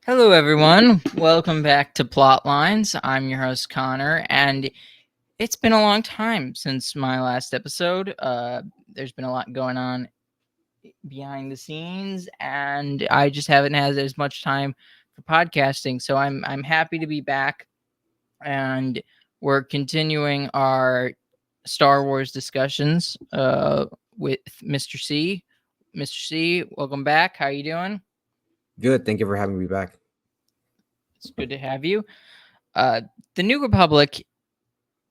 Hello, everyone. Welcome back to Plotlines. I'm your host, Connor, and it's been a long time since my last episode. There's been a lot going on behind the scenes, and I just haven't had as much time for podcasting. So I'm happy to be back, and we're continuing our Star Wars discussions with Mr. C. Mr. C, welcome back. How you doing? Good. Thank you for having me back. It's good to have you. Uh, the New Republic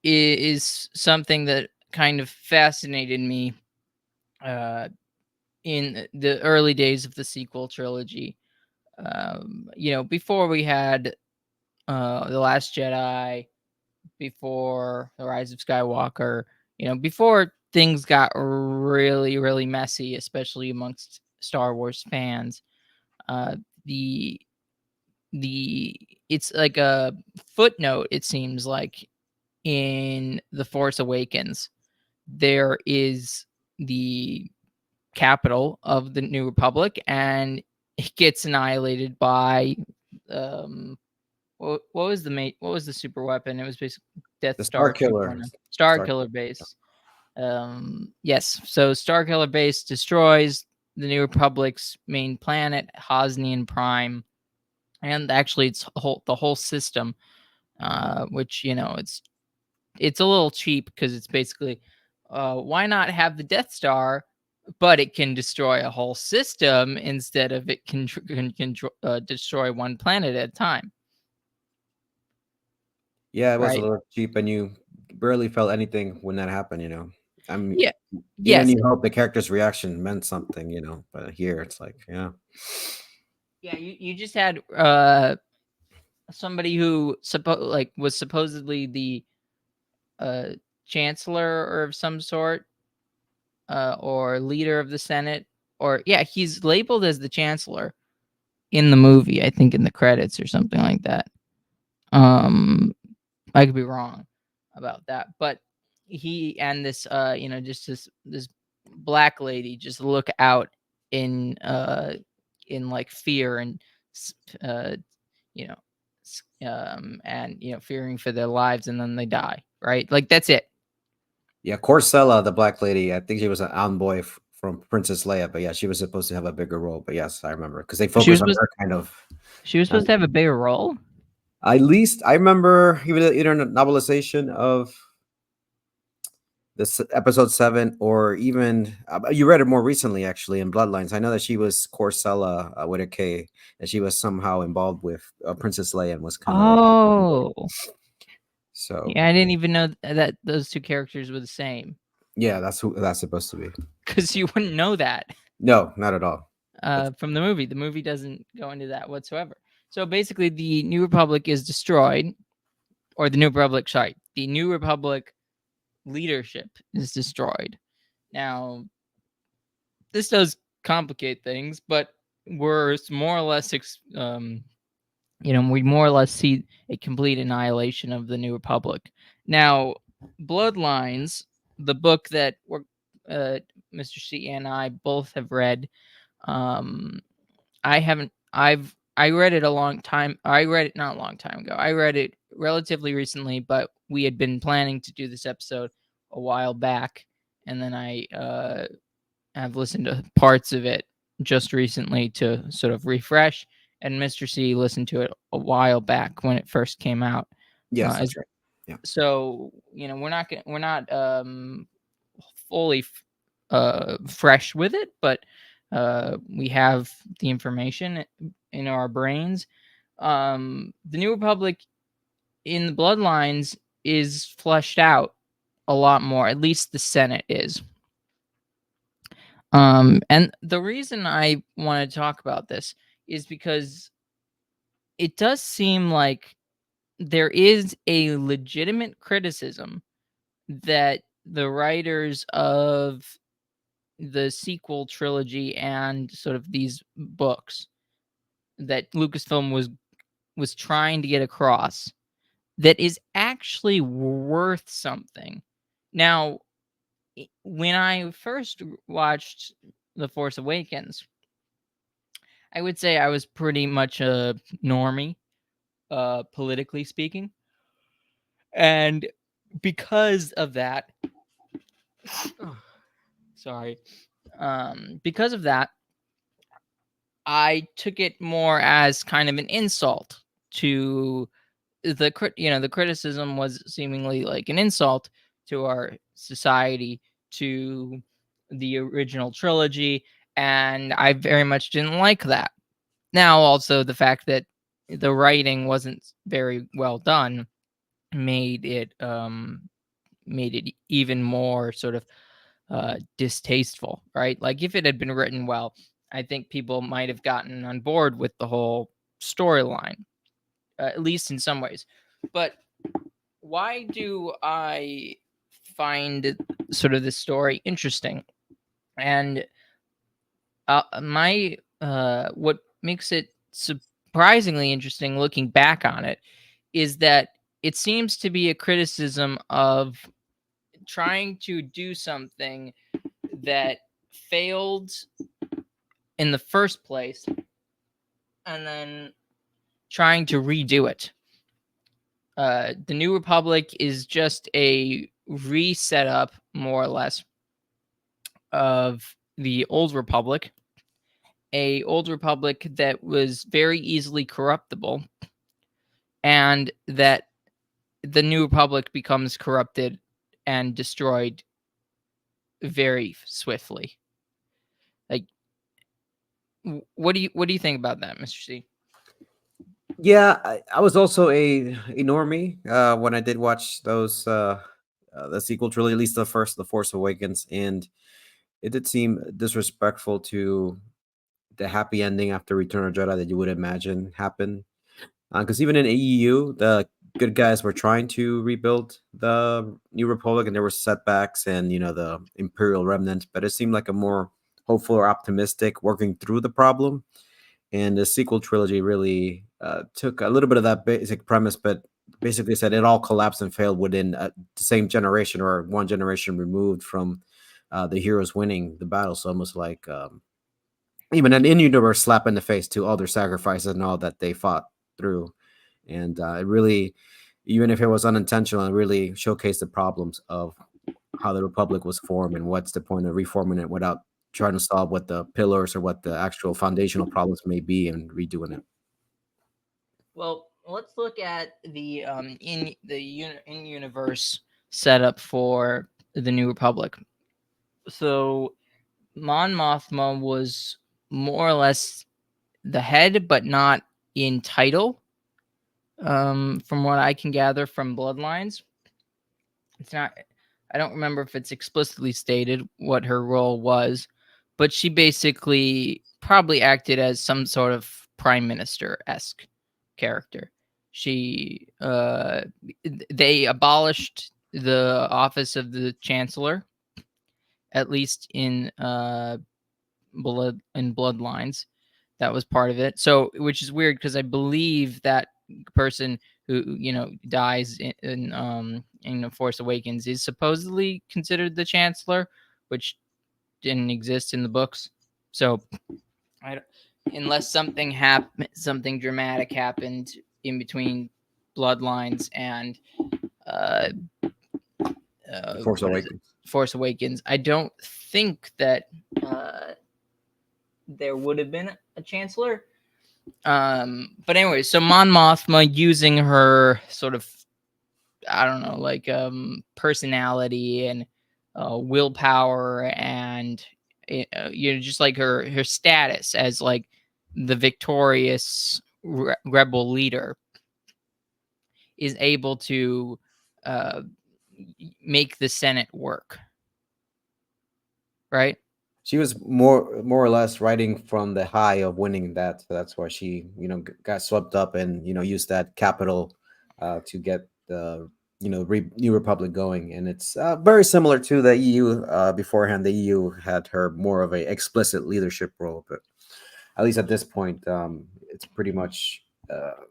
is something that kind of fascinated me uh, in the early days of the sequel trilogy. Before we had The Last Jedi, before The Rise of Skywalker, before things got really, really messy, especially amongst Star Wars fans. Uh, the the it's like a footnote, it seems like, in The Force Awakens. There is the capital of the New Republic, and it gets annihilated by what was the super weapon? It was basically Death The Star Star Killer. 2.0. Star Star Killer Killer. base. Yes, so Star Killer base destroys the New Republic's main planet, Hosnian Prime, and actually the whole system, which it's a little cheap because it's basically why not have the Death Star, but it can destroy a whole system instead of it can destroy one planet at a time, Yeah, it was a right? little cheap, and you barely felt anything when that happened. I mean, Yeah. even Yes. you hope the character's reaction meant something. But here it's like, yeah, Yeah. You just had somebody who was supposedly the uh chancellor or of some sort, or leader of the Senate, or yeah, he's labeled as the chancellor in the movie, I think in the credits or something like that. Um, I could be wrong about that, but he and this, just this black lady just look out in like fear and uh, you know, and fearing for their lives, and then they die. Right, like that's it. yeah. Corsella, the Black Lady. I think she was an envoy from Princess Leia, but yeah, she was supposed to have a bigger role. But yes, I remember because they She was focused on supposed her kind of. she was Um, supposed to have a bigger role. at least I remember even the internet novelization of this episode 7, or even you read it more recently actually in Bloodlines. I know that she was Corsella with a K, and she was somehow involved with Princess Leia and was kind of like, Oh, so yeah, I didn't even know that those two characters were the same, yeah, that's who that's supposed to be. because you wouldn't know that No, not at all. That's from the movie. The movie doesn't go into that whatsoever. So basically, the New Republic is destroyed, or the New Republic, sorry, the New Republic leadership is destroyed. Now, this does complicate things, but we're more or less, we more or less see a complete annihilation of the New Republic. Now, Bloodlines, the book that uh, Mr. C and I both have read, um, I haven't. I read it a long time. I read it not a long time ago. I read it relatively recently, but we had been planning to do this episode a while back, and then I have listened to parts of it just recently to sort of refresh. And Mr. C listened to it a while back when it first came out. yes, As that's right. Yeah. so, we're not fully fresh with it, but we have the information in our brains. The New Republic in the Bloodlines is fleshed out a lot more. At least the Senate is. And the reason I want to talk about this is because it does seem like there is a legitimate criticism that the writers of the sequel trilogy and sort of these books that Lucasfilm was trying to get across, that is actually worth something. Now, when I first watched The Force Awakens, I would say I was pretty much a normie, politically speaking, and because of that, sorry, because of that, I took it more as kind of an insult to the criticism was seemingly like an insult to our society, to the original trilogy, and I very much didn't like that. Now, also the fact that the writing wasn't very well done made it even more sort of distasteful, right? Like if it had been written well, I think people might have gotten on board with the whole storyline, at least in some ways. But why do I find sort of this story interesting? And my what makes it surprisingly interesting looking back on it is that it seems to be a criticism of trying to do something that failed in the first place and then trying to redo it. The New Republic is just a reset up, more or less, of the Old Republic, a Old Republic that was very easily corruptible, and that the New Republic becomes corrupted and destroyed very swiftly. Like, what do you think about that, Mr. C? Yeah, I was also a normie when I did watch those the sequel trilogy, at least the first, The Force Awakens, and it did seem disrespectful to the happy ending after Return of Jedi that you would imagine happen. Because even in AEU, the good guys were trying to rebuild the New Republic, and there were setbacks and the Imperial remnant. But it seemed like a more hopeful or optimistic working through the problem. And the sequel trilogy really took a little bit of that basic premise, but basically said it all collapsed and failed within the same generation or one generation removed from the heroes winning the battle. So almost like even an in-universe slap in the face to all their sacrifices and all that they fought through. And it really, even if it was unintentional, it really showcased the problems of how the Republic was formed and what's the point of reforming it without trying to solve what the pillars or what the actual foundational problems may be and redoing it. Well, let's look at the in universe setup for the New Republic. So Mon Mothma was more or less the head, but not in title. From what I can gather from Bloodlines, it's not. I don't remember if it's explicitly stated what her role was, but she basically probably acted as some sort of prime minister esque character. She they abolished the office of the chancellor, at least in Bloodlines. That was part of it. So, which is weird because I believe that person who dies in Force Awakens is supposedly considered the Chancellor, which didn't exist in the books. So, I don't, unless something dramatic happened in between Bloodlines and uh, Force what is it? Awakens. Force Awakens. I don't think that there would have been a Chancellor. But anyway, so Mon Mothma using her sort of, I don't know, like personality and willpower and just like her status as like the victorious rebel leader is able to uh, make the Senate work, right? She was more or less riding from the high of winning that, so that's why she got swept up and used that capital to get the New Republic going. And it's very similar to the EU. Beforehand, the EU had her more of a explicit leadership role, but at least at this point, it's pretty much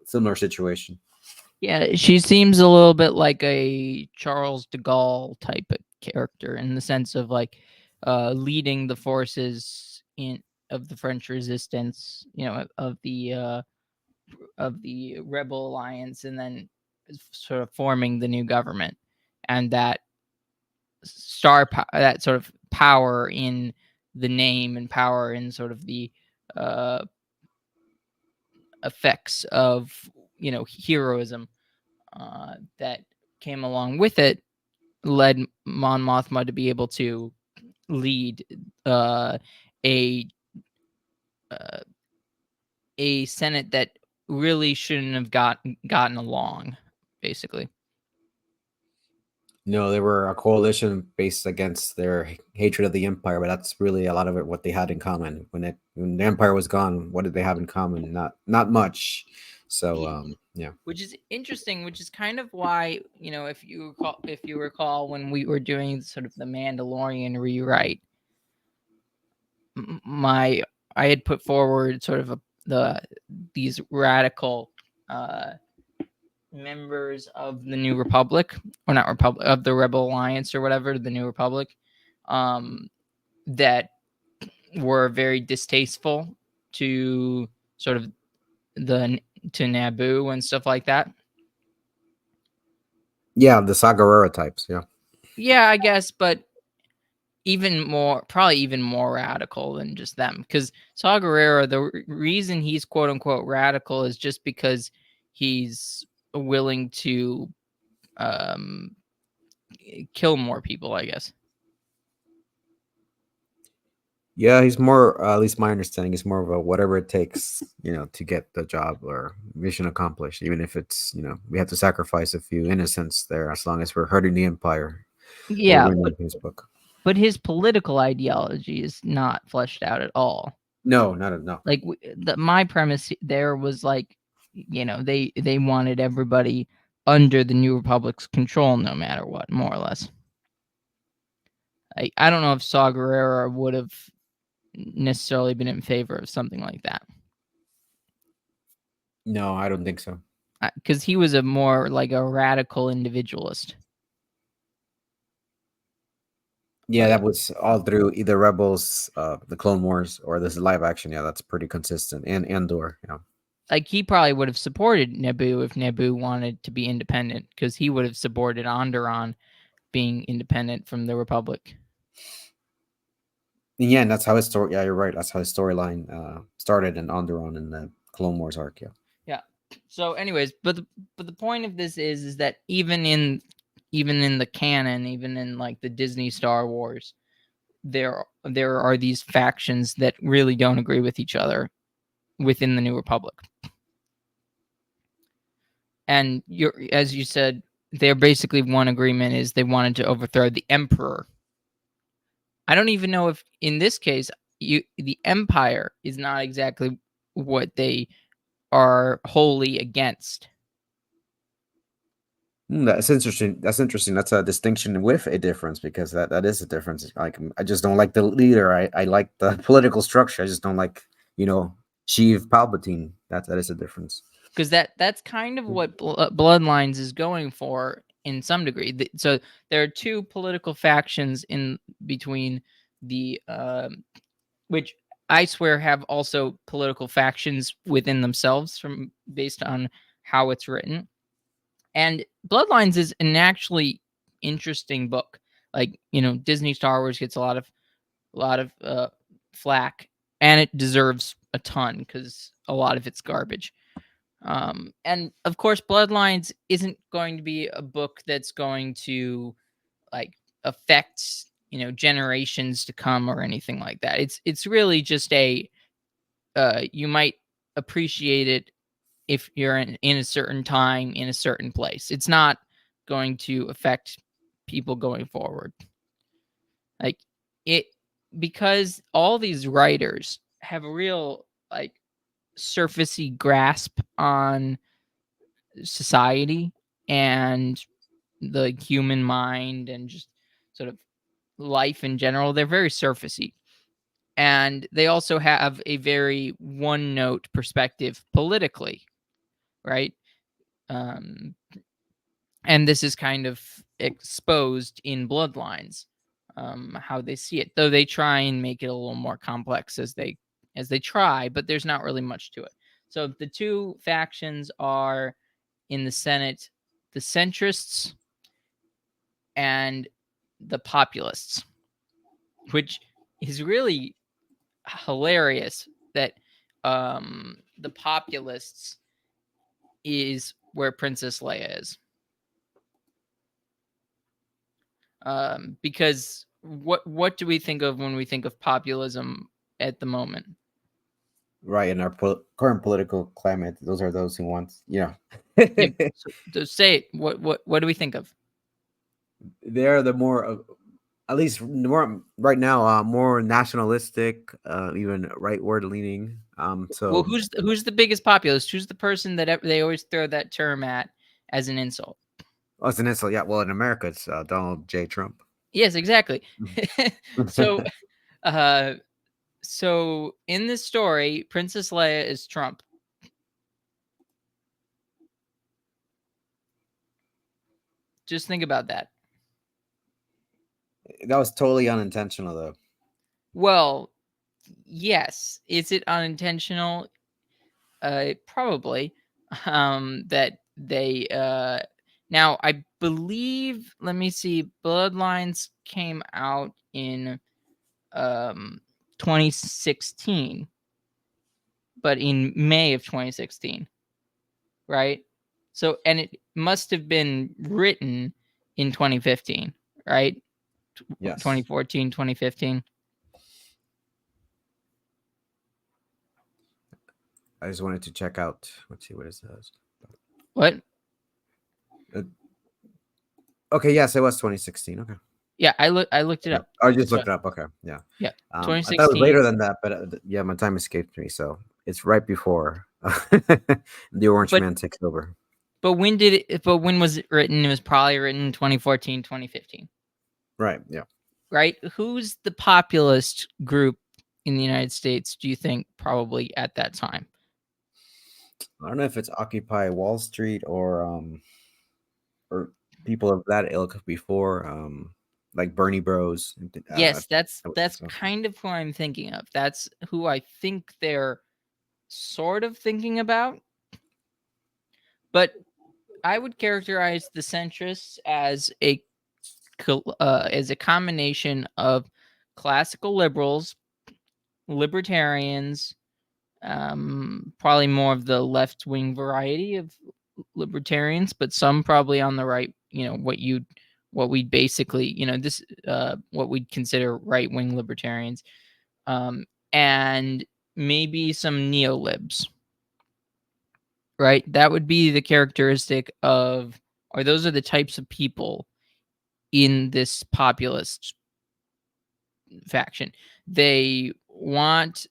similar situation. Yeah, she seems a little bit like a Charles de Gaulle type of character in the sense of like leading the forces in the French resistance, of the Rebel Alliance, and then sort of forming the new government, and that that sort of power in the name and power in sort of the uh, effects of heroism that came along with it led Mon Mothma to be able to lead a uh, a Senate that really shouldn't have gotten along, basically. No, they were a coalition based against their hatred of the empire, but that's really a lot of it what they had in common. When the empire was gone, what did they have in common? Not much. So yeah. Which is interesting, which is kind of why, if you recall when we were doing sort of the Mandalorian rewrite, I had put forward sort of these radical members of the New Republic, or not Republic, of the Rebel Alliance or whatever, the New Republic, that were very distasteful to sort of to Naboo and stuff like that. Yeah, the Saw Gerrera types. Yeah. Yeah, I guess, but probably even more radical than just them. Because Saw Gerrera, the reason he's quote unquote radical is just because he's willing to kill more people, I guess. Yeah, he's more, at least my understanding, is more of a whatever it takes, to get the job or mission accomplished, even if it's, we have to sacrifice a few innocents there as long as we're hurting the empire. We're Yeah, winning his book. but his political ideology is not fleshed out at all. No, no. Like my premise there was like, they wanted everybody under the New Republic's control, no matter what, more or less. I don't know if Saw Gerrera would have necessarily been in favor of something like that. No, I don't think so. Because he was a more like a radical individualist. Yeah, that was all through either Rebels, the Clone Wars, or this live action. Yeah, that's pretty consistent. And Andor, Like he probably would have supported Naboo if Naboo wanted to be independent, because he would have supported Onderon being independent from the Republic. Yeah, and that's how his story. Yeah, you're right. That's how his storyline started in Onderon in the Clone Wars arc. Yeah. Yeah. So, anyways, but the point of this is that even in the canon, even in like the Disney Star Wars, there are these factions that really don't agree with each other within the New Republic. And as you said, they're basically one agreement is they wanted to overthrow the Emperor. I don't even know if in this case the Empire is not exactly what they are wholly against. That's interesting. That's a distinction with a difference, because that is a difference. Like, I just don't like the leader. I like the political structure. I just don't like, Sheev Palpatine. That is a difference. Because that's kind of what Bloodlines is going for in some degree. So there are two political factions in between the which I swear have also political factions within themselves based on how it's written. And Bloodlines is an actually interesting book. Like, Disney Star Wars gets a lot of flack, and it deserves a ton because a lot of it's garbage. And of course, Bloodlines isn't going to be a book that's going to like affect generations to come or anything like that. It's really just you might appreciate it if you're in a certain time in a certain place. It's not going to affect people going forward. Like it because all these writers have a real like surfacey grasp on society and the human mind and just sort of life in general. They're very surfacey. And they also have a very one note perspective politically, right? And this is kind of exposed in Bloodlines, how they see it, though they try and make it a little more complex as they as they try, but there's not really much to it. So the two factions are in the Senate, the centrists and the populists, which is really hilarious that the populists is where Princess Leia is. Because what do we think of when we think of populism at the moment? Right, in our current political climate, those are those who want, Yeah, so say it. What do we think of? they're the more, at least more right now, more nationalistic, even rightward leaning. Well, So who's the biggest populist? Who's the person that they always throw that term at as an insult? oh, it's an insult. Yeah, well, in America, it's Donald J. Trump. Yes, exactly. So, uh, so in this story, Princess Leia is Trump. Just think about that. That was totally unintentional, though. Well, yes. Is it unintentional? Probably. That they now I believe. Let me see. Bloodlines came out in 2016, but in May of 2016, right? So, and it must have been written in 2015, right? Yes. 2014, 2015. I just wanted to check out. Let's see what it says. What? Okay, yes, it was 2016. Okay. Yeah, I looked it up. I just So, looked it up. Okay, yeah. yeah, I thought it was 2016. later than that, but yeah, my time escaped me. So it's right before the Orange But Man takes over. but when did it? But when was it written? It was probably written in 2014, 2015. Right. Yeah. Right? Who's the populist group in the United States? Do you think probably at that time? I don't know if it's Occupy Wall Street or people of that ilk before, like Bernie Bros. Yes, that's So, kind of who I'm thinking of. That's who I think they're sort of thinking about. But I would characterize the centrists as a combination of classical liberals, libertarians, probably more of the left wing variety of libertarians, but some probably on the right. You know what we basically this what we'd consider right wing libertarians, and maybe some neolibs. Right, that would be the characteristic of, or those are the types of people in this populist faction. They want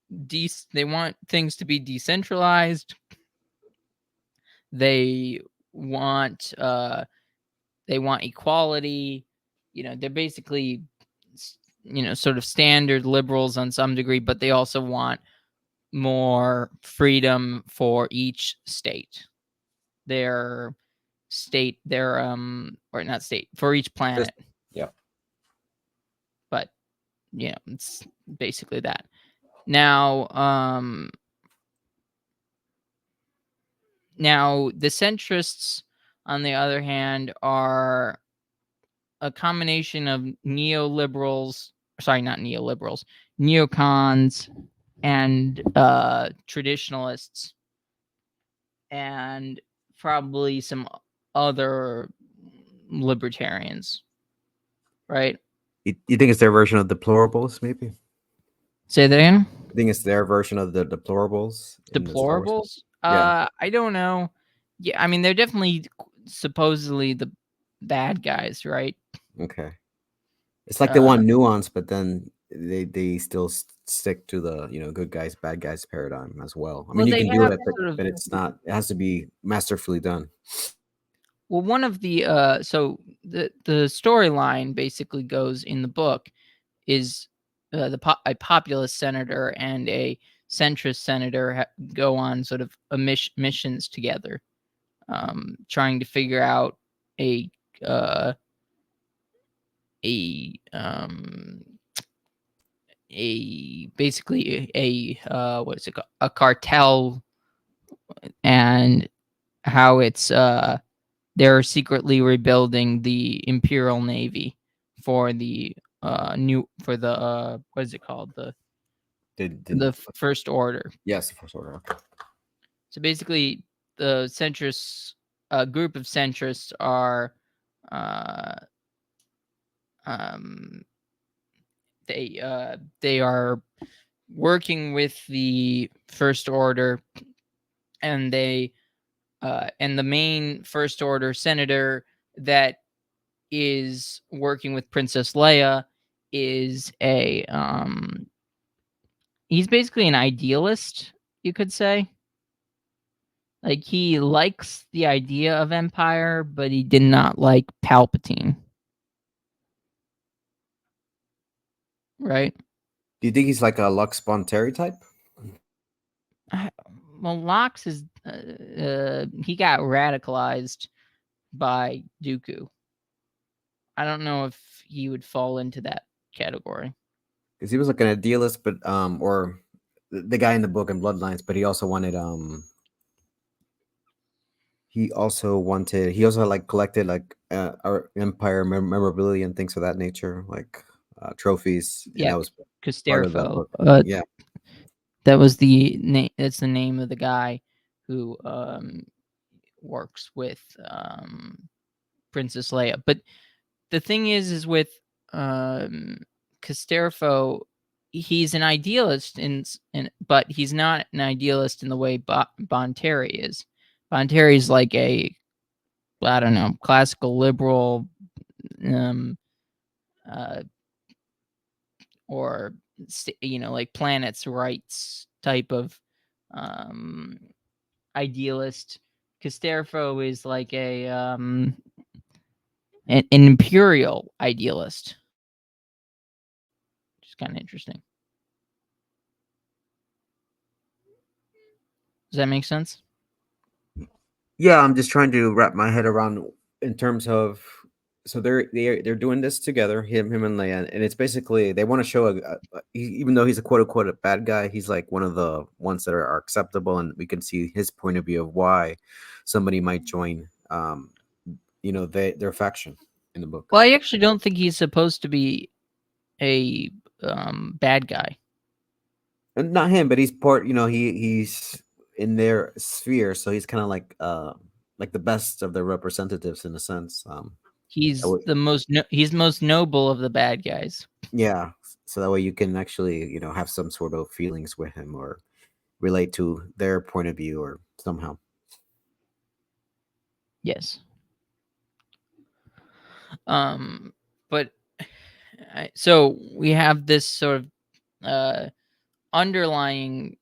they want things to be decentralized. They want equality. They're basically sort of standard liberals on some degree, but they also want more freedom for each state. Their state, their or not state, for each planet. yeah. But it's basically that. Now, the centrists, on the other hand, are a combination of neoliberals. Sorry, not neoliberals, neocons, and traditionalists, and probably some other libertarians. Right? You think it's their version of deplorables? Maybe. Say that again. I think it's their version of the deplorables. In the Star Wars Deplorables? Yeah. I don't know. Yeah, I mean they're definitely supposedly the bad guys, right? Okay. It's like they want nuance, but then they still stick to the good guys, bad guys paradigm as well. I mean, Well, you they can do have it, sort of. but it's not. It has to be masterfully done. Well, one of the so the storyline basically goes in the book is a populist senator and a centrist senator go on sort of missions together, trying to figure out a a basically what is it called? A cartel, and how it's they're secretly rebuilding the Imperial Navy for the what is it called, Did the First Order. yes, for sort of. So basically, the centrists, a group of centrists, are uh, um, they are working with the First Order, and and the main First Order senator that is working with Princess Leia is he's basically an idealist, you could say. Like, he likes the idea of empire, but he did not like Palpatine. Right? Do you think he's like a Lux Bonteri type? Well, Lox is he got radicalized by Dooku. I don't know if he would fall into that category. Because he was like an idealist, but or the guy in the book in Bloodlines, but he also wanted he also like collected like our Empire memorabilia and things of that nature, like trophies, and Yeah, that was part of the Casterfo. book. Yeah, That was the name. That's the name of the guy who works with Princess Leia. But the thing is with um, Casterfo, he's an idealist, but he's not an idealist in the way Bonteri is. Bonteri is like I don't know, classical liberal, um, uh, or like planets' rights type of um, idealist. Casterfo is like an imperial idealist, which is kind of interesting. Does that make sense? yeah. I'm just trying to wrap my head around in terms of so they're doing this together, him and Leia, and it's basically they want to show even though he's a quote unquote a bad guy, he's like one of the ones that are acceptable, and we can see his point of view of why somebody might join, their faction in the book. Well, I actually don't think he's supposed to be a bad guy. And not him, but he's part. He's in their sphere, so he's kind of like the best of the representatives in a sense. That He's way- he's most noble of the bad guys. yeah. So that way you can actually have some sort of feelings with him or relate to their point of view or somehow. Yes. Um, but so we have this sort of underlying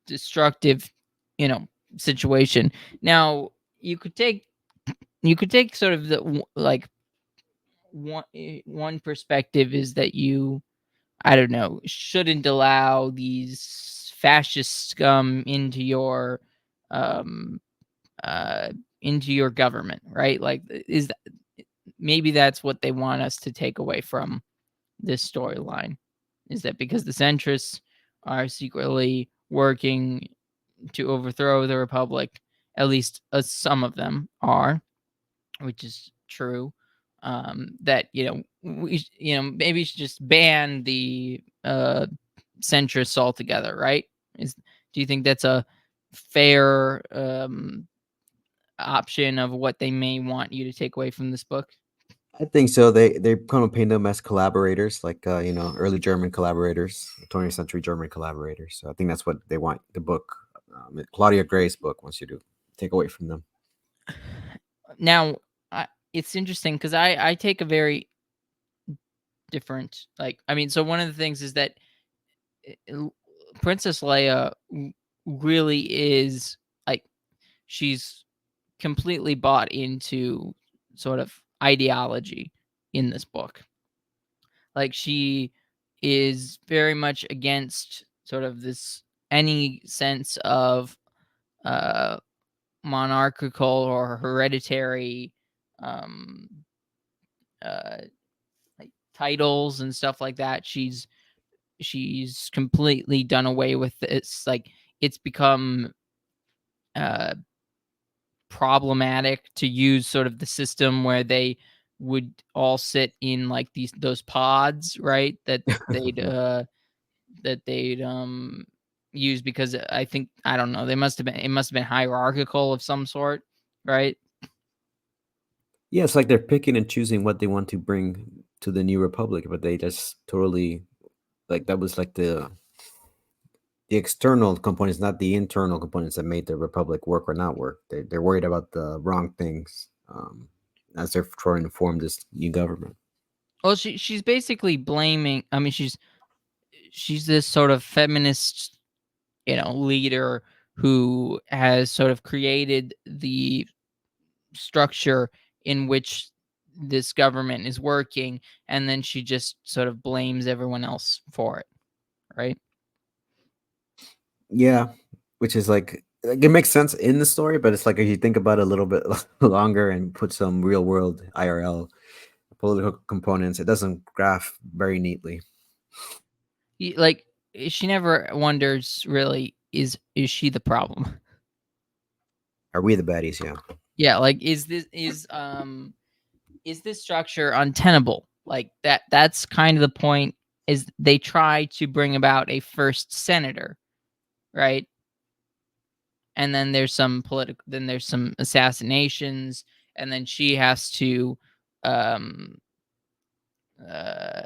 destructive, situation. Now, you could take sort of like one perspective is that I don't know, shouldn't allow these fascist scum um into your government, right? Like, maybe that's what they want us to take away from this storyline, is that because the centrists are secretly working to overthrow the republic, at least some of them are, which is true. That maybe we should just ban the centrists altogether, right? Do you think that's a fair option of what they may want you to take away from this book? I think so. They kind of paint them as collaborators, like early German collaborators, 20th century German collaborators. So I think that's what they want the book, Claudia Gray's book, wants you to take away from them. Now, it's interesting because I take a very different, so one of the things is that Princess Leia really is like, she's completely bought into sort of ideology in this book. Like, she is very much against sort of this any sense of uh monarchical or hereditary um uh like titles and stuff like that. She's she's completely done away with this. Like, it's become problematic to use sort of the system where they would all sit in like those pods, right? That they'd use, because I think, I don't know, it must have been hierarchical of some sort, right? Yeah, it's like they're picking and choosing what they want to bring to the new republic, but they just totally like that was like the external components, not the internal components that made the republic work or not work. They're worried about the wrong things as they're trying to form this new government. Well, she's basically blaming. I mean, she's this sort of feminist, leader who has sort of created the structure in which this government is working, and then she just sort of blames everyone else for it, right? Yeah, which is like it makes sense in the story, but it's like if you think about it a little bit longer and put some real world IRL political components, it doesn't graph very neatly. Like, she never wonders really, is she the problem? Are we the baddies? Yeah. Yeah, like, is this structure untenable? Like, that's kind of the point, is they try to bring about a first senator, right? And then there's some assassinations, and then um uh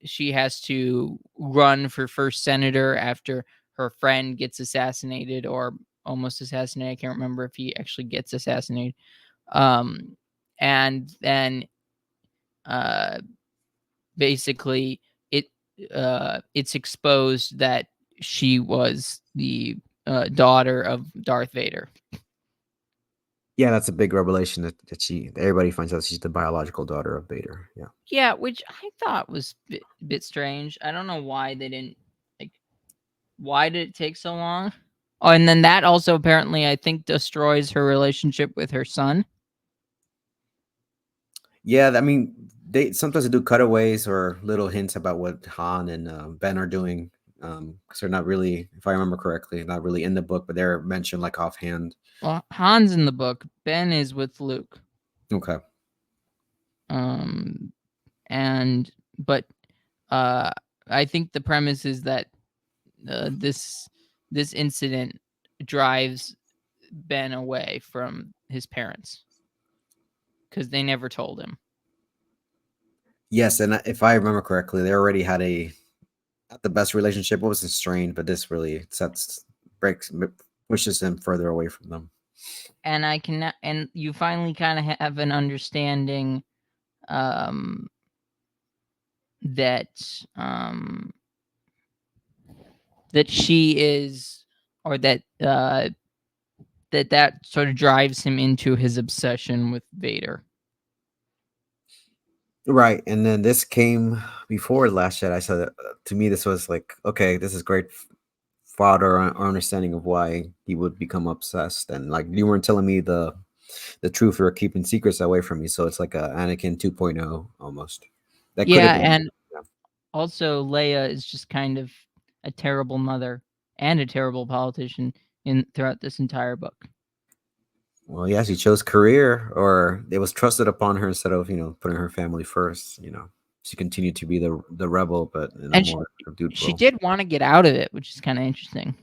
she has to run for first senator after her friend gets assassinated, or almost assassinated. I can't remember if he actually gets assassinated. And then uh basically it it's exposed that she was the daughter of Darth Vader. Yeah, that's a big revelation that everybody finds out she's the biological daughter of Vader. Yeah. Yeah, which I thought was bit strange. I don't know why they didn't, like, why did it take so long? Oh, and then that also apparently, I think, destroys her relationship with her son. Yeah, I mean, they sometimes do cutaways or little hints about what Han and Ben are doing, because they're not really, if I remember correctly, not really in the book, but they're mentioned like offhand. Well, Han's in the book. Ben is with Luke. Okay. Um, and but uh, I think the premise is that this incident drives Ben away from his parents because they never told him. Yes, and if I remember correctly, they already had a not the best relationship. It wasn't strained, but this really pushes him further away from them. And and you finally kind of have an understanding um that um that she is, or that sort of drives him into his obsession with Vader. Right, and then this came before Last Jedi. So that, to me, this was like, okay, this is great fodder or understanding of why he would become obsessed. And like you weren't telling me the truth or keeping secrets away from me. So it's like a Anakin 2.0 almost. That could have Yeah, been. and Yeah. also Leia is just kind of a terrible mother and a terrible politician throughout this entire book. Well, yeah, she chose career, or it was trusted upon her instead of putting her family first. She continued to be the rebel, but in a And more subdued she role. did want to get out of it, which is kind of interesting.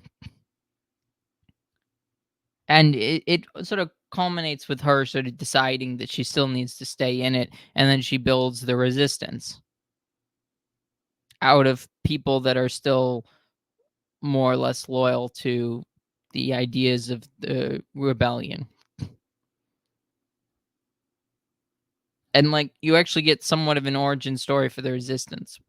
And it sort of culminates with her sort of deciding that she still needs to stay in it, and then she builds the resistance out of people that are still more or less loyal to the ideas of the rebellion. And like, you actually get somewhat of an origin story for the resistance,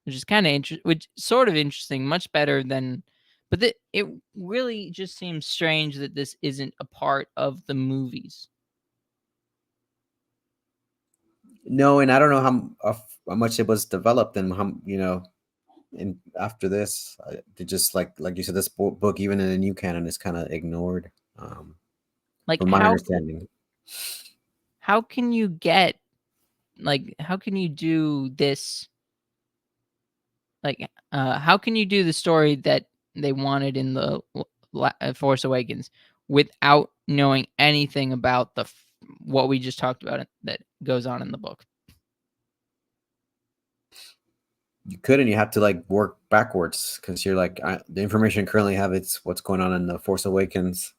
which is kind of which sort of interesting, much better than. But it really just seems strange that this isn't a part of the movies. No, and I don't know how much it was developed and how and after this, they just like you said, this book even in the new canon is kind of ignored, Like, from my understanding. how can you get, like, how can you do this like how can you do the story that they wanted in the Force Awakens without knowing anything about what we just talked about that goes on in the book? You couldn't. You have to like work backwards because you're like the information I currently have. It's what's going on in the Force Awakens,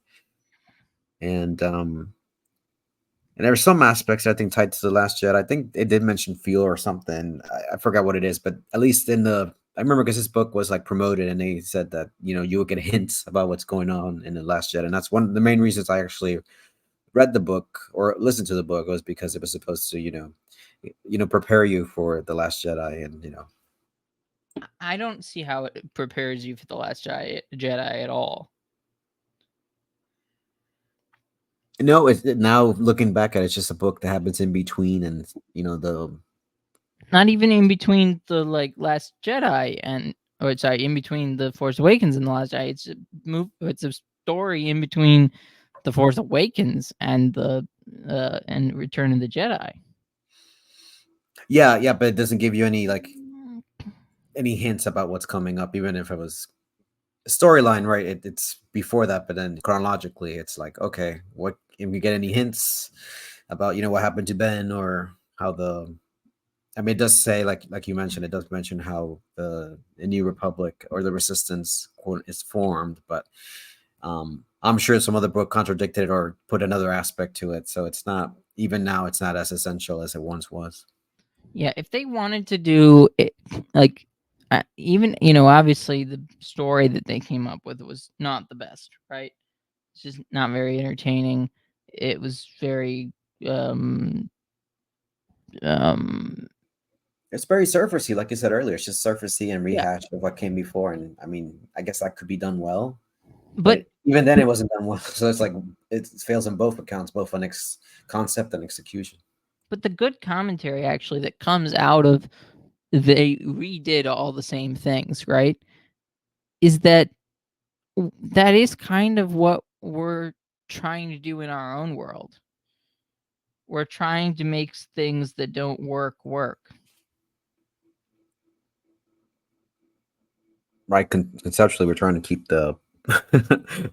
and there were some aspects I think tied to the Last Jedi. I think it did mention fuel or something. I forgot what it is, but at least I remember because this book was like promoted, and they said that you would get hints about what's going on in the Last Jedi, and that's one of the main reasons I actually read the book or listened to the book was because it was supposed to prepare you for the Last Jedi, and I don't see how it prepares you for the Last Jedi at all. No, now looking back at it, it's just a book that happens in between, and the Not even in between the Last Jedi in between the Force Awakens and the Last Jedi. It's a story in between the Force Awakens and the and Return of the Jedi. yeah, but it doesn't give you any hints about what's coming up, even if it was storyline, right? It's before that, but then chronologically, it's like, okay, what can we get any hints about what happened to Ben or how I mean, it does say like you mentioned, it does mention how the New Republic or the Resistance quote is formed, but I'm sure some other book contradicted it or put another aspect to it, so it's not even now. It's not as essential as it once was. Yeah, if they wanted to do it, even obviously the story that they came up with was not the best, right? It's just not very entertaining. It was very um um It's very surfacey, like you said earlier. It's just surfacey and yeah, rehash of what came before, and I mean, I guess that could be done well, but but even then, it wasn't done well. So it's like it fails on both accounts, both on concept and execution. but the good commentary actually that comes out of they redid all the same things, right? Is that is kind of what we're trying to do in our own world. We're trying to make things that don't work. Right? Conceptually, we're trying to keep the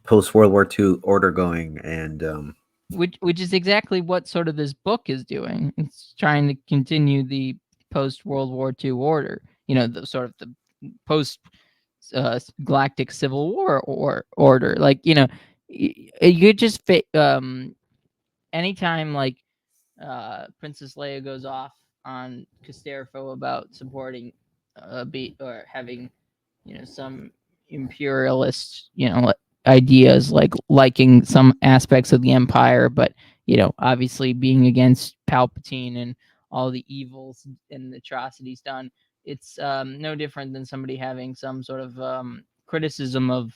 post World War II order going, and Which is exactly what sort of this book is doing. It's trying to continue the post World War II order. The sort of the post galactic civil war or order. You just anytime Princess Leia goes off on Casterfo about supporting or having some imperialist ideas, like liking some aspects of the empire, but obviously being against Palpatine and all the evils and atrocities done. It's no different than somebody having some sort of criticism of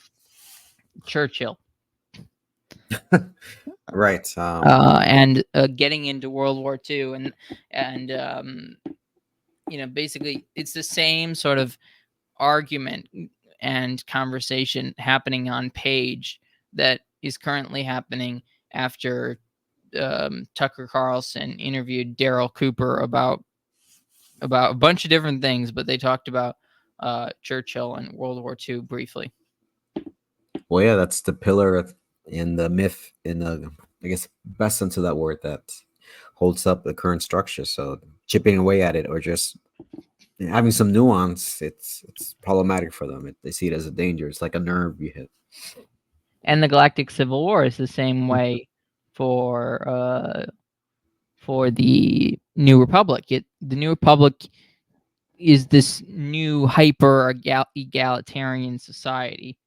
Churchill right. and getting into World War II, and basically it's the same sort of argument and conversation happening on page that is currently happening after Tucker Carlson interviewed Daryl Cooper about a bunch of different things, but they talked about Churchill and World War II briefly. Well, yeah, that's the pillar in the myth, in the, I guess, best sense of that word, that holds up the current structure. So chipping away at it or just having some nuance, it's problematic for them. They see it as a danger. It's like a nerve you hit. And the Galactic Civil War is the same way for the New Republic. The New Republic is this new hyper egalitarian society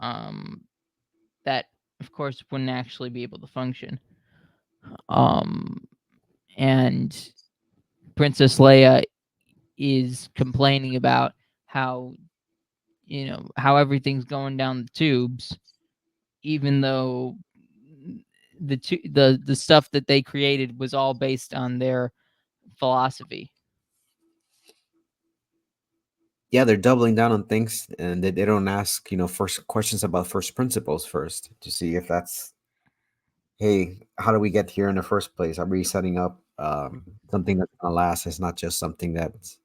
that, of course, wouldn't actually be able to function. And Princess Leia is complaining about how how everything's going down the tubes, even though the stuff that they created was all based on their philosophy. Yeah, they're doubling down on things, and they don't ask first questions about first principles first to see if that's, hey, how do we get here in the first place? Are we setting up something that's gonna last? It's not just something that's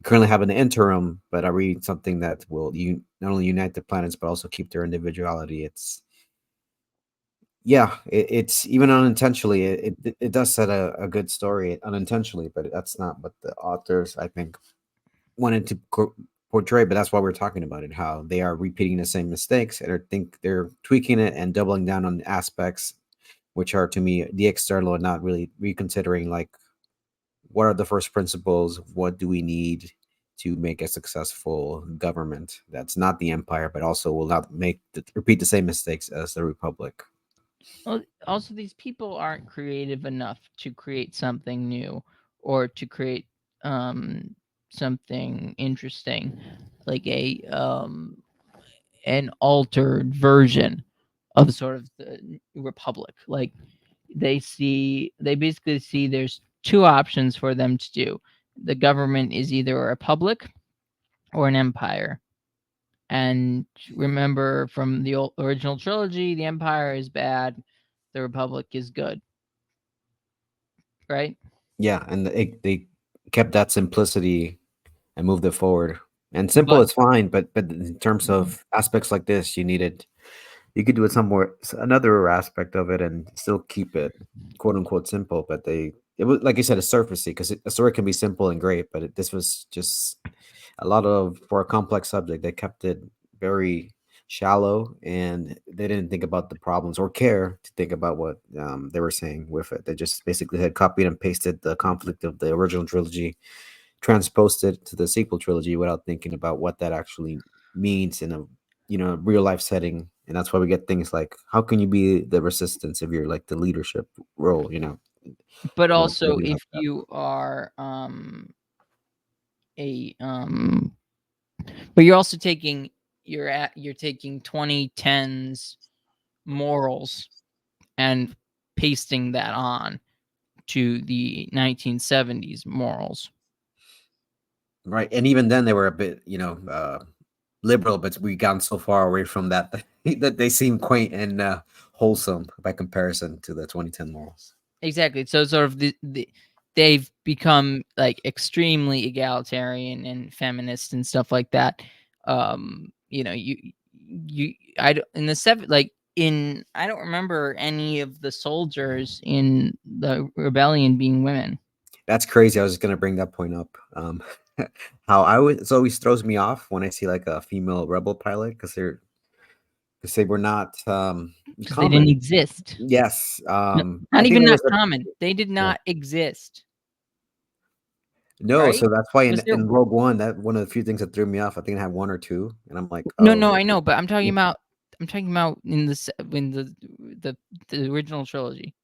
currently have an interim, but are we something that will not only unite the planets but also keep their individuality? It's yeah, it's even unintentionally, it does set a good story unintentionally, but that's not what the authors, I think, wanted to portray. But that's why we're talking about it, how they are repeating the same mistakes, and I think they're tweaking it and doubling down on aspects which are, to me, the external, and not really reconsidering, like, what are the first principles, what do we need to make a successful government that's not the empire but also will not repeat the same mistakes as the republic. Well, also these people aren't creative enough to create something new or to create something interesting, like an altered version of sort of the republic. Like they basically see there's two options for them to do. The government is either a republic or an empire. And remember from the original trilogy, the empire is bad, the republic is good, right? Yeah, and they kept that simplicity and moved it forward. And simple But is fine, but in terms of aspects like this, you could do it somewhere, another aspect of it, and still keep it quote unquote simple. But it was, like you said, a surfacey, because a story can be simple and great, but this was just a lot of, for a complex subject, they kept it very shallow, and they didn't think about the problems or care to think about what they were saying with it. They just basically had copied and pasted the conflict of the original trilogy, transposed it to the sequel trilogy without thinking about what that actually means in a real life setting. And that's why we get things like, how can you be the resistance if you're like the leadership role, but you won't also really if like that. you are a but you're also taking you're taking 2010s morals and pasting that on to the 1970s morals. Right, and even then they were a bit liberal, but we gotten so far away from that that they seem quaint and wholesome by comparison to the 2010 morals. Exactly. So sort of they've become like extremely egalitarian and feminist and stuff like that. I in the seven like in I don't remember any of the soldiers in the rebellion being women. That's crazy. I was just gonna bring that point up. How it always throws me off when I see like a female rebel pilot, because they were not Because they didn't common. exist. Yes, I Not think even there not was a common. They did yeah. not exist, No, right? so that's why Was there in Rogue One, that one of the few things that threw me off. I think I had one or two, and I'm like, No, oh, no, I know, but yeah. I'm talking about in the the original trilogy.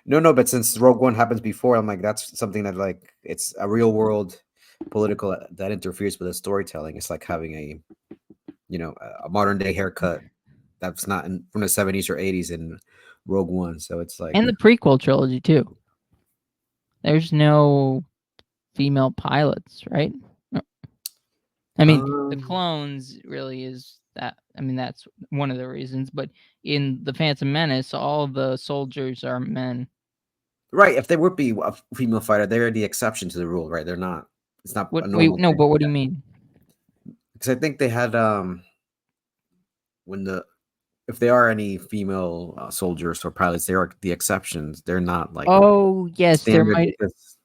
No, but since Rogue One happens before, I'm like, that's something that, like, it's a real world political that interferes with the storytelling. It's like having a modern day haircut that's not from the 70s or 80s in Rogue One. So it's like, And the prequel trilogy too. There's no female pilots, right? No. I mean, the um, clones really is that. I mean, that's one of the reasons. But in the Phantom Menace, all the soldiers are men. right. If they would be a female fighter, they're the exception to the rule, right? They're not. It's not What? a Wait, normal no. thing. But what do you mean? Because I think they had when the if there are any female soldiers or pilots, they are the exceptions. They're not like Oh, yes, there standard, might. because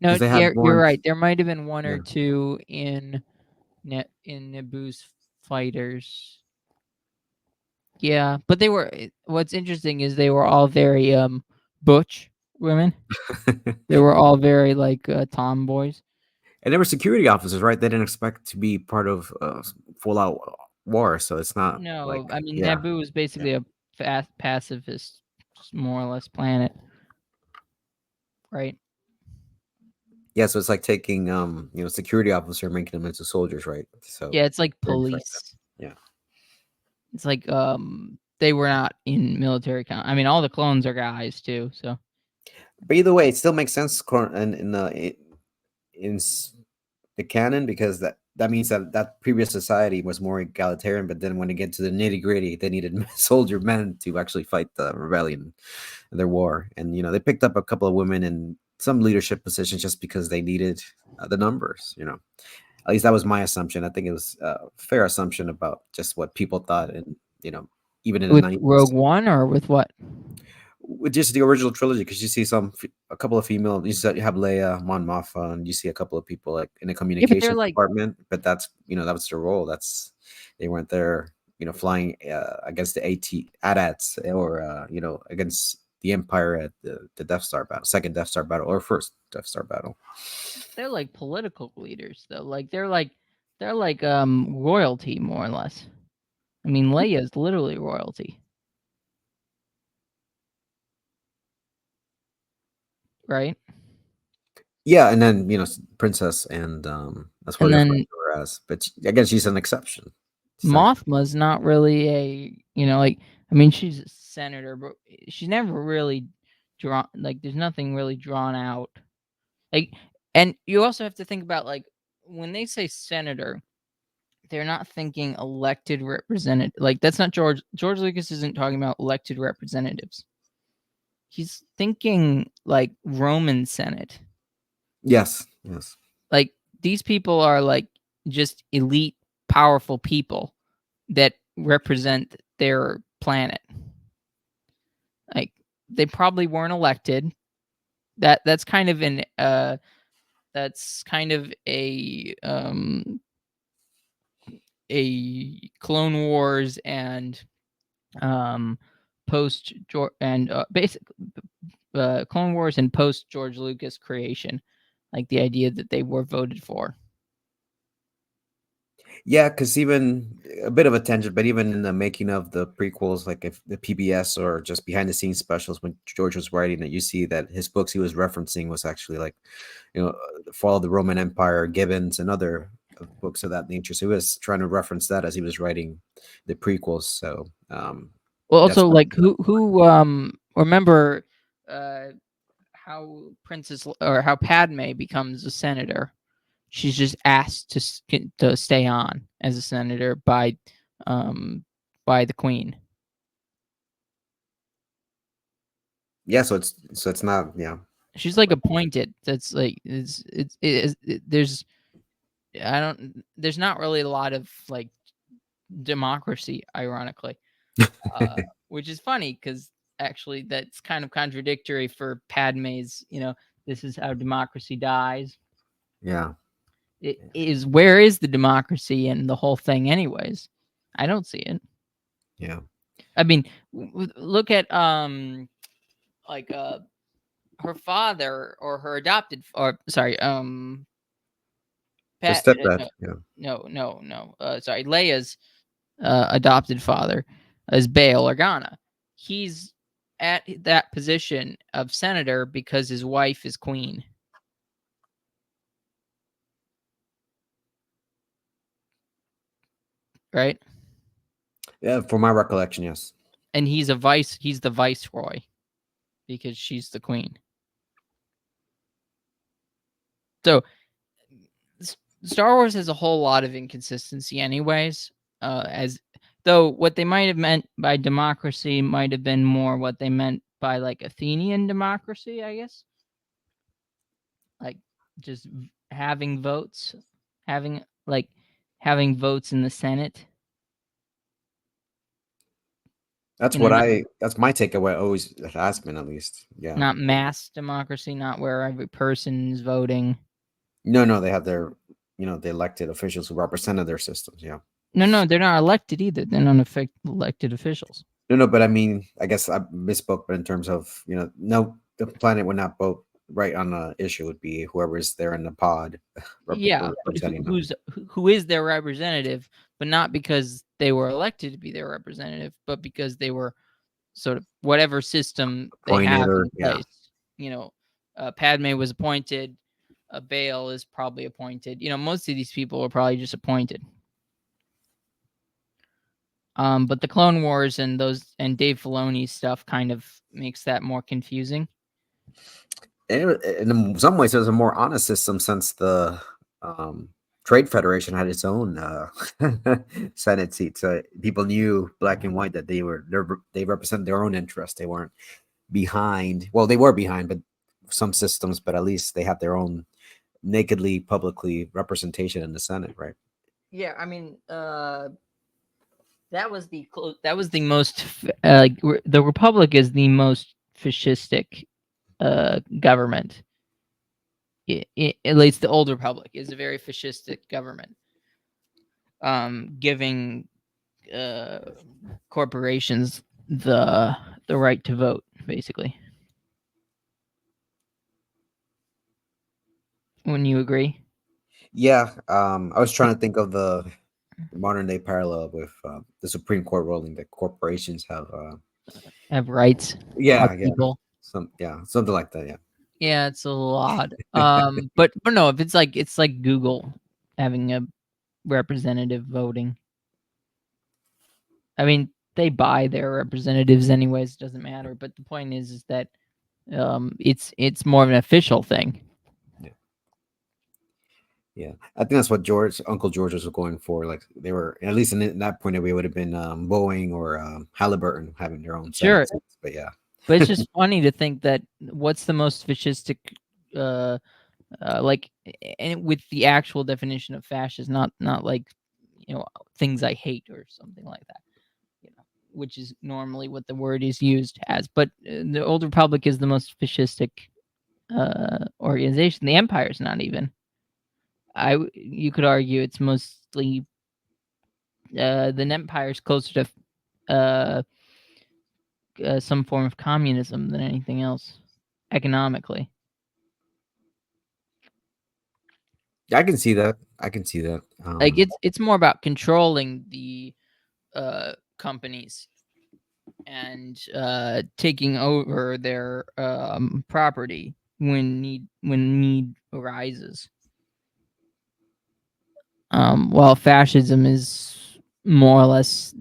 No, they had you're ones. right. There might have been one or Yeah, two in Naboo's fighters. Yeah, but they were. What's interesting is they were all very butch women. They were all very like tomboys. and they were security officers, right? They didn't expect to be part of full out war, so it's not like No, I mean yeah, Naboo is yeah, basically a pacifist, more or less planet, right? yeah. So it's like taking security officer and making them into soldiers, right? So Yeah, it's like very different. police. Yeah. It's like they were not in military I mean all the clones are guys too, so But either way, it still makes sense in the canon, because that means that previous society was more egalitarian. But then when they get to the nitty gritty, they needed soldier men to actually fight the rebellion, their war, and they picked up a couple of women in some leadership positions just because they needed the numbers. At least that was my assumption. I think it was a fair assumption about just what people thought, and even in the With 90s. Rogue One or with what? With just the original trilogy, because you see a couple of female. You have Leia, Mon Mothma, and you see a couple of people like in the Yeah, but they're communications like department. But that's that was their role. They weren't there, flying against the AT-AT-ATs or against the Empire at the Death Star battle, second Death Star battle, or first Death Star battle. they're like political leaders though. Like they're like royalty more or less. I mean, Leia is literally royalty. Right? Yeah, and then Princess, and that's what And I refer then to her as. But again, she's an exception. Mothma's not really like, I mean, she's a senator, but she's never really drawn, like, there's nothing really drawn out. Like, and you also have to think about, like, when they say senator, they're not thinking elected representative. Like, that's not George Lucas isn't talking about elected representatives. He's thinking like Roman Senate. Yes. Like, these people are like just elite, powerful people that represent their planet. Like, they probably weren't elected. That's kind of an a Clone Wars and post George and basically Clone Wars and post George Lucas creation, like the idea that they were voted for. Yeah, because even a bit of a tangent, but even in the making of the prequels, like if the PBS or just behind the scenes specials, when George was writing it, you see that his books he was referencing was actually like, the Fall of the Roman Empire, Gibbons, and other books of that nature. So he was trying to reference that as he was writing the prequels. So, Well, that's also, like, who remember how how Padme becomes a senator? She's just asked to stay on as a senator by the Queen. yeah. So it's not, yeah. She's like appointed. That's like there's there's not really a lot of like democracy, ironically, which is funny because actually that's kind of contradictory for Padme's. This is how democracy dies. Yeah. It is, where is the democracy in the whole thing, anyways? I don't see it. Yeah. I mean, look at like her father or her adopted, or sorry, The Pat, stepdad. Yeah. no, sorry, Leia's adopted father is Bail Organa. He's at that position of senator because his wife is queen. Right? Yeah. For my recollection, yes. And he's the viceroy because she's the queen. So Star Wars has a whole lot of inconsistency anyways, as though what they might have meant by democracy might have been more what they meant by like Athenian democracy, I guess. Like just having votes, having votes in the Senate. That's that's my takeaway always has been, at least. Yeah. Not mass democracy, not where every person is voting. No, they have their, the elected officials who represented their systems. Yeah. No, they're not elected either. They're not elected officials. No, but I mean, I guess I misspoke. But in terms of, no, the planet would not vote right on the issue. Would be whoever's there in the pod. Yeah, who is their representative, but not because they were elected to be their representative, but because they were sort of whatever system they have in place. Padme was appointed. Bail is probably appointed. Most of these people are probably just appointed. But the Clone Wars and Dave Filoni's stuff kind of makes that more confusing. In some ways, it was a more honest system since the Trade Federation had its own Senate seat. So people knew black and white that they represented their own interests. They weren't behind. Well, they were behind, but some systems. But at least they had their own nakedly, publicly representation in the Senate, right? Yeah, I mean, that was the most the Republic is the most fascistic government. At least the old Republic is a very fascistic government, giving uh, corporations the right to vote, basically. Wouldn't you agree? Yeah, I was trying to think of the modern day parallel with the Supreme Court ruling that corporations have. Have rights, are Yeah, yeah, people. something like that. Yeah, Yeah, it's a lot. But no, if it's like Google having a representative voting. I mean, they buy their representatives anyways. Doesn't matter. But the point is that it's more of an official thing. yeah, yeah. I think that's what Uncle George was going for. Like they were at least in that point, it would have been Boeing or Halliburton having their own Sure, Senate seats. But yeah, but it's just funny to think that what's the most fascistic, uh, like, and with the actual definition of fascist, not like things I hate or something like that. Which is normally what the word is used as. But the Old Republic is the most fascistic organization. The Empire's not even. You could argue it's mostly the Empire's closer to some form of communism than anything else, economically. yeah, I can see that. I can see that. Like it's more about controlling the companies and taking over their property when need arises. While fascism is more or less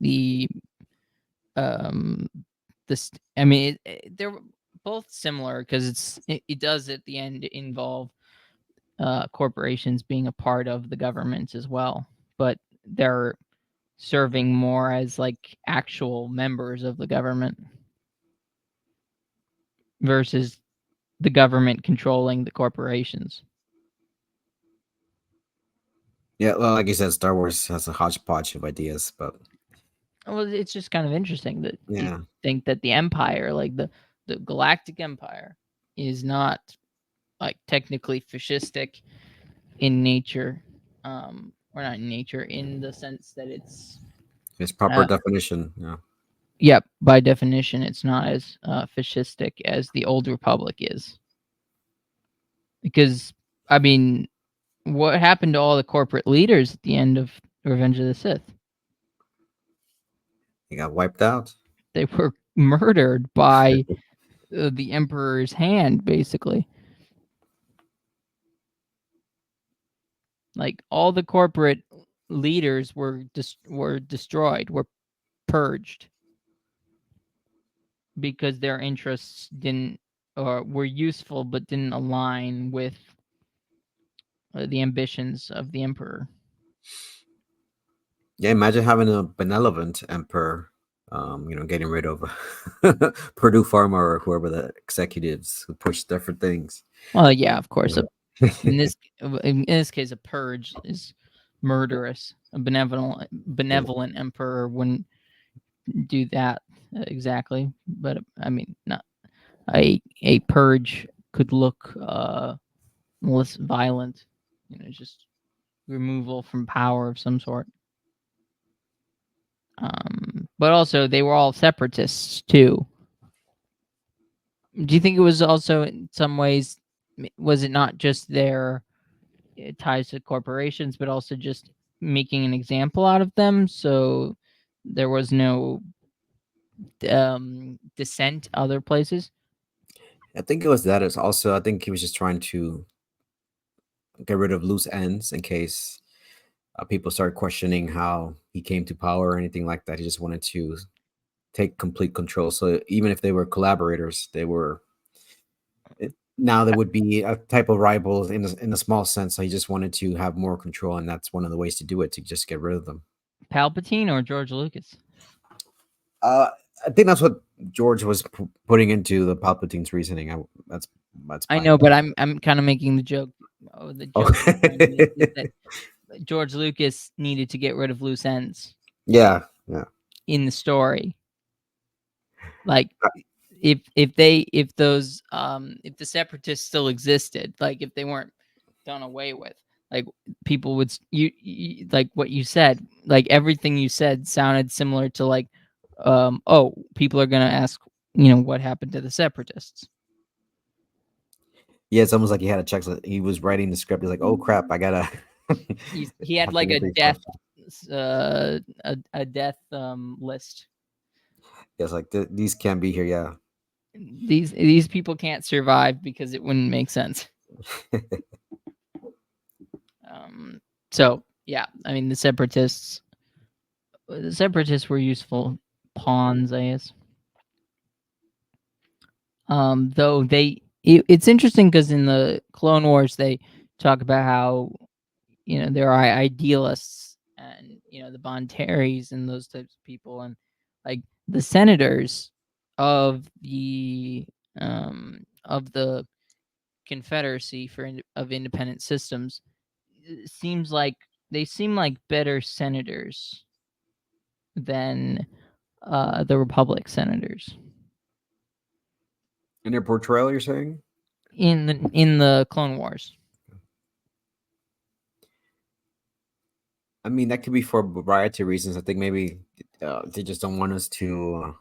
um, I mean, they're both similar because it does at the end involve corporations being a part of the government as well, but they're serving more as like actual members of the government versus the government controlling the corporations. Yeah, well, like you said, Star Wars has a hodgepodge of ideas, but Well, it's just kind of interesting that you yeah, think that the Empire, like the Galactic Empire, is not like technically fascistic in nature, or not in nature, in the sense that it's proper uh, definition. Yeah, yep, by definition, it's not as fascistic as the Old Republic is. Because, I mean, what happened to all the corporate leaders at the end of Revenge of the Sith? he got wiped out. They were murdered by the Emperor's hand, basically. Like all the corporate leaders were destroyed, were purged because their interests didn't or were useful but didn't align with the ambitions of the emperor. Yeah, imagine having a benevolent emperor, getting rid of Purdue Pharma or whoever the executives who push different things. Well, yeah, of course. Yeah. In this case, a purge is murderous. A benevolent emperor wouldn't do that exactly, but I mean, not a purge could look less violent. Just removal from power of some sort. But also, they were all separatists too. Do you think it was also in some ways? Was it not just their ties to corporations, but also just making an example out of them? So there was no dissent other places. I think it was that. It's also, I think he was just trying to get rid of loose ends in case people start questioning how he came to power or anything like that. He just wanted to take complete control. So even if they were collaborators, now there would be a type of rival in a small sense. So he just wanted to have more control, and that's one of the ways to do it, to just get rid of them. Palpatine or George Lucas? Uh, I think that's what George was putting into the Palpatine's reasoning. That's I my know, but I'm kind of making the joke The joke is Okay. that George Lucas needed to get rid of loose ends Yeah, yeah. in the story. Like Uh, if those if the separatists still existed, like if they weren't done away with, like people would you like what you said, like everything you said sounded similar to like oh, people are gonna ask, what happened to the separatists. Yeah, it's almost like he had to check. He was writing the script. He's like, "Oh crap, I gotta He had have to like get a these death questions." a death list. Yeah, it's like these can't be here. Yeah. These people can't survive because it wouldn't make sense. Um, so yeah, I mean the separatists were useful pawns, I guess. Though it's interesting because in the Clone Wars they talk about how there are idealists and the Bontaries and those types of people, and like the senators of the Confederacy of Independent Systems seems like they seem like better senators than the Republic senators In their portrayal, you're saying? in the Clone Wars. I mean, that could be for a variety of reasons. I think maybe they just don't want us to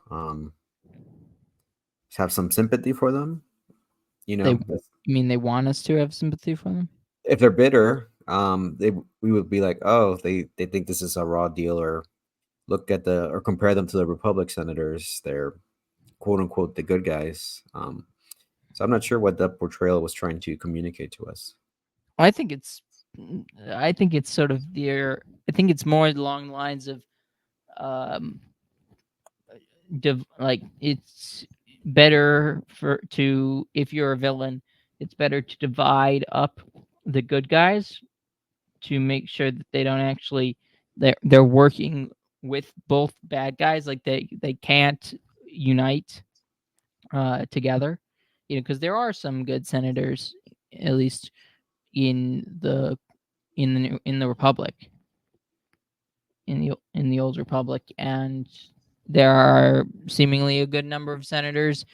have some sympathy for them. You They know, mean they want us to have sympathy for them. if they're bitter, we would be like, oh, they think this is a raw deal, or look at or compare them to the Republic senators. They're quote unquote the good guys. So I'm not sure what that portrayal was trying to communicate to us. I think it's sort of I think it's more along the lines of um like it's better if you're a villain, it's better to divide up the good guys to make sure that they don't actually they're working with both bad guys, like they can't unite together, because there are some good senators, at least in the in the Republic, in the old Republic, and there are seemingly a good number of senators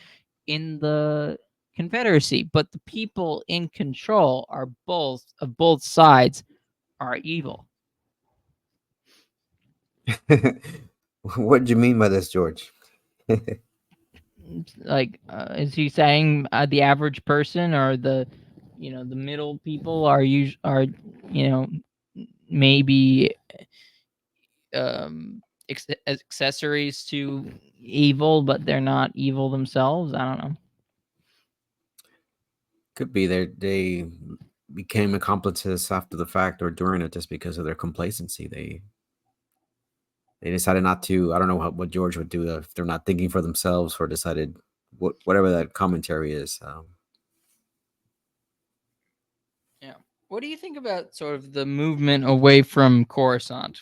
in the Confederacy, but the people in control are both sides are evil. What do you mean by this, George? Like, is he saying the average person or the middle people are maybe accessories to evil, but they're not evil themselves? I don't know. Could be they became accomplices after the fact or during it just because of their complacency. They decided not to. I don't know what George would do if they're not thinking for themselves or decided whatever that commentary is. Yeah. What do you think about sort of the movement away from Coruscant?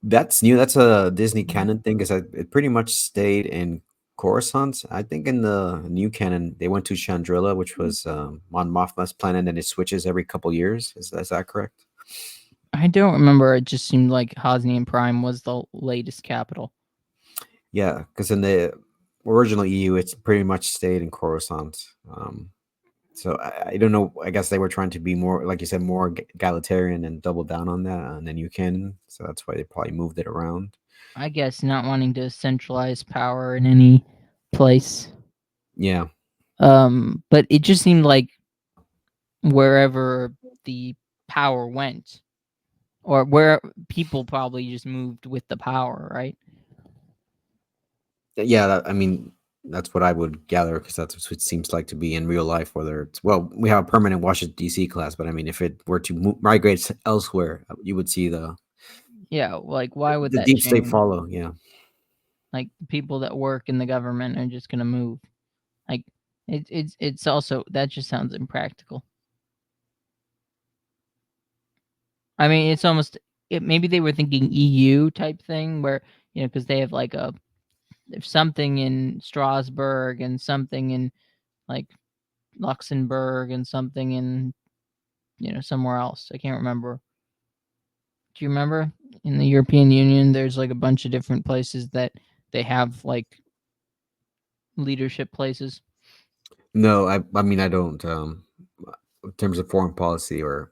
That's new. That's a Disney canon thing because it pretty much stayed in Coruscant. I think in the new canon they went to Chandrila, which was Mon Mothma's planet, and it switches every couple years. Is that correct? I don't remember. It just seemed like Hosnian Prime was the latest capital. Yeah, because in the original EU, it's pretty much stayed in Coruscant. So I don't know. I guess they were trying to be more, like you said, more egalitarian and double down on that on the new canon. So that's why they probably moved it around. I guess not wanting to centralize power in any place. Yeah, But it just seemed like wherever the power went, or where people probably just moved with the power, right? yeah. I mean, that's what I would gather because that's what it seems like to be in real life. Whether it's we have a permanent Washington D.C. class, but I mean, if it were to migrate elsewhere, you would see Yeah, like why would the that deep state change? follow. Yeah. Like the people that work in the government are just gonna move. Like it's also that just sounds impractical. I mean, it's almost maybe they were thinking EU type thing where because they have like there's something in Strasbourg and something in like Luxembourg and something in somewhere else. I can't remember. Do you remember in the European Union? There's like a bunch of different places that they have like leadership places. No, I mean I don't. In terms of foreign policy or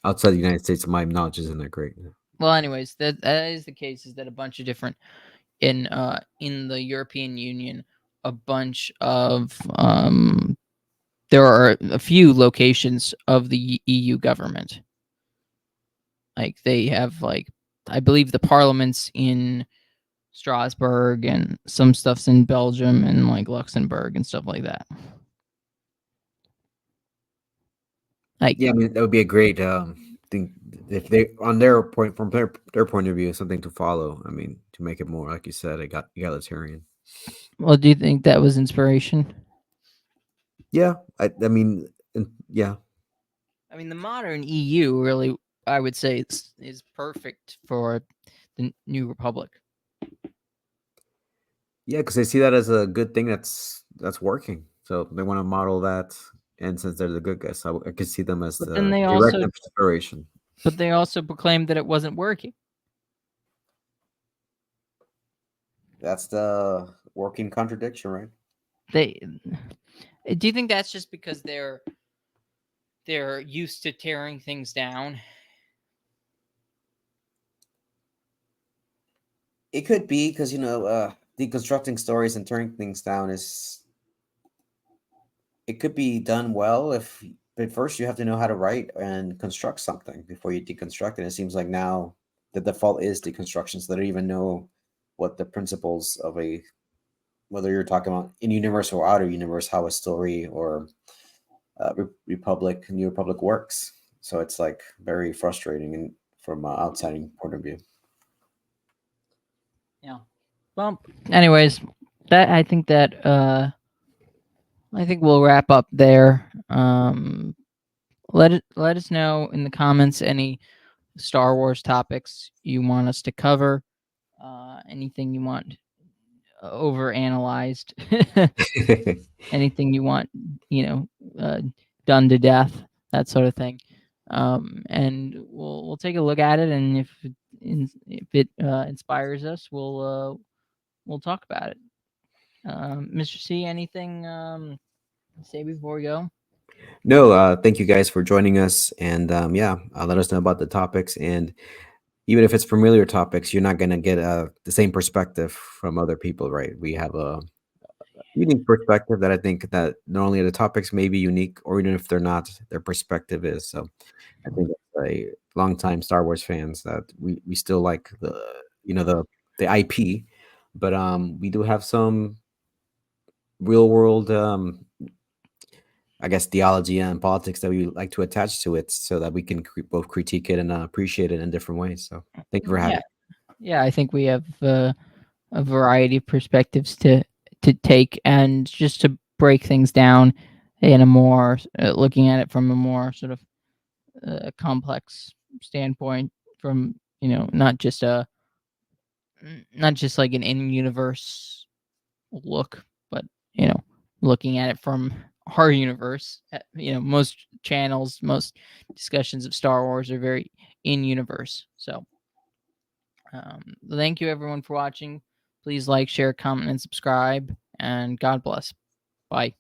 outside the United States, my knowledge isn't that great. Well, anyways, that is the case. Is that a bunch of different in the European Union? A bunch of there are a few locations of the EU government. Like they have like I believe the parliaments in Strasbourg and some stuff's in Belgium and like Luxembourg and stuff like that. Like Yeah, I mean that would be a great thing if they on their point from their point of view, something to follow. I mean, to make it more like you said, egalitarian. well, do you think that was inspiration? Yeah, I mean, yeah, I mean, the modern EU really, I would say, is perfect for the new republic. yeah, because they see that as a good thing that's working. So they want to model that, and since they're the good guys, I could see them as But then the they direct also, inspiration. proclaimed that it wasn't working. That's the working contradiction, right? They, do you think that's just because they're used to tearing things down? It could be because deconstructing stories and turning things down is it could be done well if but first you have to know how to write and construct something before you deconstruct it. It seems like now the default is deconstruction, so they don't even know what the principles of a whether you're talking about in universe or outer universe, how a story or New Republic works. So it's like very frustrating and from an outside point of view. Yeah. Well, anyways, that I think we'll wrap up there. Let us know in the comments any Star Wars topics you want us to cover. Anything you want over analyzed. Anything you want, done to death, that sort of thing. And we'll take a look at it, and if it inspires us, we'll talk about it. Mr. C, anything say before we go? No, thank you guys for joining us, and yeah, let us know about the topics. And even if it's familiar topics, you're not gonna get the same perspective from other people, right? We have a unique perspective that I think that not only are the topics may be unique, or even if they're not, their perspective is. So I think as a longtime Star Wars fans that we still like the IP, but we do have some real world I guess theology and politics that we like to attach to it so that we can both critique it and appreciate it in different ways. So thank you for having Yeah, yeah. I think we have a variety of perspectives to take, and just to break things down in a more looking at it from a more sort of complex standpoint, from not just like an in-universe look, but looking at it from our universe. Most channels, most discussions of Star Wars are very in-universe. So thank you everyone for watching. Please like, share, comment, and subscribe, and God bless. Bye.